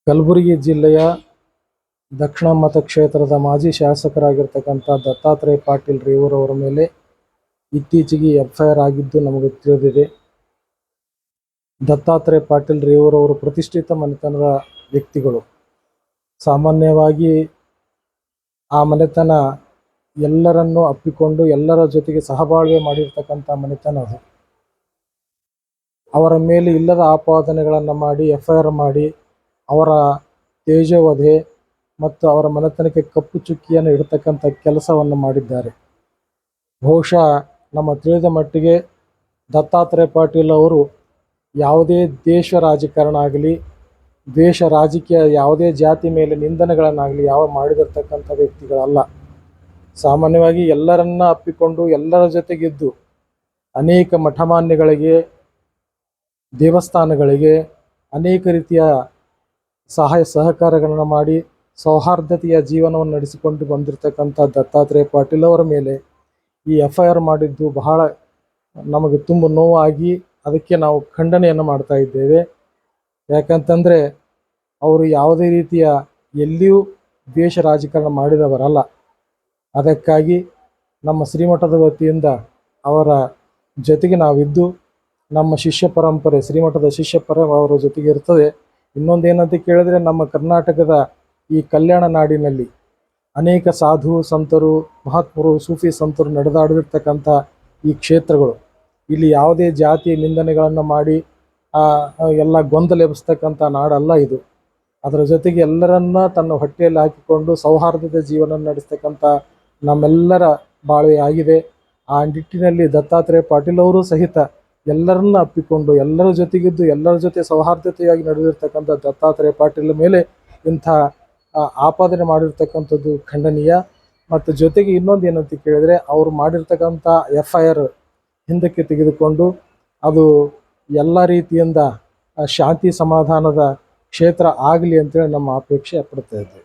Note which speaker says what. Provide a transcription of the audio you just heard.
Speaker 1: ಕಲಬುರಗಿ ಜಿಲ್ಲೆಯ ದಕ್ಷಿಣ ಮತಕ್ಷೇತ್ರದ ಮಾಜಿ ಶಾಸಕರಾಗಿರ್ತಕ್ಕಂಥ ದತ್ತಾತ್ರೇಯ ಪಾಟೀಲ್ ರೇವೂರವರ ಮೇಲೆ ಇತ್ತೀಚೆಗೆ ಎಫ್ಐಆರ್ ಆಗಿದ್ದು ನಮಗೆ ತಿಳಿದಿದೆ. ದತ್ತಾತ್ರೇಯ ಪಾಟೀಲ್ ರೇವೂರವರು ಪ್ರತಿಷ್ಠಿತ ಮನೆತನದ ವ್ಯಕ್ತಿಗಳು. ಸಾಮಾನ್ಯವಾಗಿ ಆ ಮನೆತನ ಎಲ್ಲರನ್ನೂ ಅಪ್ಪಿಕೊಂಡು ಎಲ್ಲರ ಜೊತೆಗೆ ಸಹಬಾಳ್ವೆ ಮಾಡಿರ್ತಕ್ಕಂಥ ಮನೆತನ ಅದು. ಅವರ ಮೇಲೆ ಇಲ್ಲದ ಆಪಾದನೆಗಳನ್ನು ಮಾಡಿ ಎಫ್ಐಆರ್ ಮಾಡಿ ಅವರ ತೇಜೋವಧೆ ಮತ್ತು ಅವರ ಮನೆತನಕ್ಕೆ ಕಪ್ಪು ಚುಕ್ಕಿಯನ್ನು ಇಡತಕ್ಕಂಥ ಕೆಲಸವನ್ನು ಮಾಡಿದ್ದಾರೆ. ಬಹುಶಃ ನಮ್ಮ ತಿಳಿದ ಮಟ್ಟಿಗೆ ದತ್ತಾತ್ರೇಯ ಪಾಟೀಲ್ ಅವರು ಯಾವುದೇ ದೇಶ ರಾಜಕಾರಣ ಆಗಲಿ, ದ್ವೇಷ ರಾಜಕೀಯ, ಯಾವುದೇ ಜಾತಿ ಮೇಲೆ ನಿಂದನೆಗಳನ್ನಾಗಲಿ ಮಾಡಿದಿರ್ತಕ್ಕಂಥ ವ್ಯಕ್ತಿಗಳಲ್ಲ. ಸಾಮಾನ್ಯವಾಗಿ ಎಲ್ಲರನ್ನ ಅಪ್ಪಿಕೊಂಡು ಎಲ್ಲರ ಜೊತೆಗಿದ್ದು ಅನೇಕ ಮಠಮಾನ್ಯಗಳಿಗೆ, ದೇವಸ್ಥಾನಗಳಿಗೆ ಅನೇಕ ರೀತಿಯ ಸಹಾಯ ಸಹಕಾರಗಳನ್ನು ಮಾಡಿ ಸೌಹಾರ್ದತೆಯ ಜೀವನವನ್ನು ನಡೆಸಿಕೊಂಡು ಬಂದಿರತಕ್ಕಂಥ ದತ್ತಾತ್ರೇಯ ಪಾಟೀಲ್ ಅವರ ಮೇಲೆ ಈ ಎಫ್ಐಆರ್ ಮಾಡಿದ್ದು ಬಹಳ ನಮಗೆ ತುಂಬ ನೋವಾಗಿ ಅದಕ್ಕೆ ನಾವು ಖಂಡನೆಯನ್ನು ಮಾಡ್ತಾ ಇದ್ದೇವೆ. ಯಾಕಂತಂದರೆ ಅವರು ಯಾವುದೇ ರೀತಿಯ ಎಲ್ಲಿಯೂ ದ್ವೇಷ ರಾಜಕಾರಣ ಮಾಡಿದವರಲ್ಲ. ಅದಕ್ಕಾಗಿ ನಮ್ಮ ಶ್ರೀಮಠದ ವತಿಯಿಂದ ಅವರ ಜೊತೆಗೆ ನಾವಿದ್ದು ನಮ್ಮ ಶಿಷ್ಯ ಪರಂಪರೆ, ಶ್ರೀಮಠದ ಶಿಷ್ಯ ಅವರ ಜೊತೆಗೆ ಇರ್ತದೆ. ಇನ್ನೊಂದೇನಂತ ಕೇಳಿದ್ರೆ, ನಮ್ಮ ಕರ್ನಾಟಕದ ಈ ಕಲ್ಯಾಣ ನಾಡಿನಲ್ಲಿ ಅನೇಕ ಸಾಧು ಸಂತರು, ಮಹಾತ್ಮರು, ಸೂಫಿ ಸಂತರು ನಡೆದಾಡಿರ್ತಕ್ಕಂಥ ಈ ಕ್ಷೇತ್ರಗಳು. ಇಲ್ಲಿ ಯಾವುದೇ ಜಾತಿ ನಿಂದನೆಗಳನ್ನು ಮಾಡಿ ಎಲ್ಲ ಗೊಂದಲ ಎಬ್ಬಿಸ್ತಕ್ಕಂಥ ನಾಡಲ್ಲ ಇದು. ಅದರ ಜೊತೆಗೆ ಎಲ್ಲರನ್ನ ತನ್ನ ಹೊಟ್ಟೆಯಲ್ಲಿ ಹಾಕಿಕೊಂಡು ಸೌಹಾರ್ದತೆ ಜೀವನ ನಡೆಸ್ತಕ್ಕಂಥ ನಮ್ಮೆಲ್ಲರ ಬಾಳ್ವೆ ಆಗಿದೆ. ಆ ನಿಟ್ಟಿನಲ್ಲಿ ದತ್ತಾತ್ರೇಯ ಪಾಟೀಲ್ ಅವರು ಸಹಿತ ಎಲ್ಲರನ್ನ ಅಪ್ಪಿಕೊಂಡು ಎಲ್ಲರ ಜೊತೆಗಿದ್ದು ಎಲ್ಲರ ಜೊತೆ ಸೌಹಾರ್ದತೆಯಾಗಿ ನಡೆದಿರ್ತಕ್ಕಂಥ ದತ್ತಾತ್ರೇಯ ಪಾಟೀಲ್ ಮೇಲೆ ಇಂಥ ಆಪಾದನೆ ಮಾಡಿರ್ತಕ್ಕಂಥದ್ದು ಖಂಡನೀಯ. ಮತ್ತು ಜೊತೆಗೆ ಇನ್ನೊಂದು ಏನಂತ ಕೇಳಿದರೆ, ಅವರು ಮಾಡಿರ್ತಕ್ಕಂಥ ಎಫ್ಐಆರ್ ಹಿಂದಕ್ಕೆ ತೆಗೆದುಕೊಂಡು ಅದು ಎಲ್ಲ ರೀತಿಯಿಂದ ಶಾಂತಿ ಸಮಾಧಾನದ ಕ್ಷೇತ್ರ ಆಗಲಿ ಅಂತೇಳಿ ನಮ್ಮ ಅಪೇಕ್ಷೆ ಪಡ್ತಾ ಇದ್ದೇವೆ.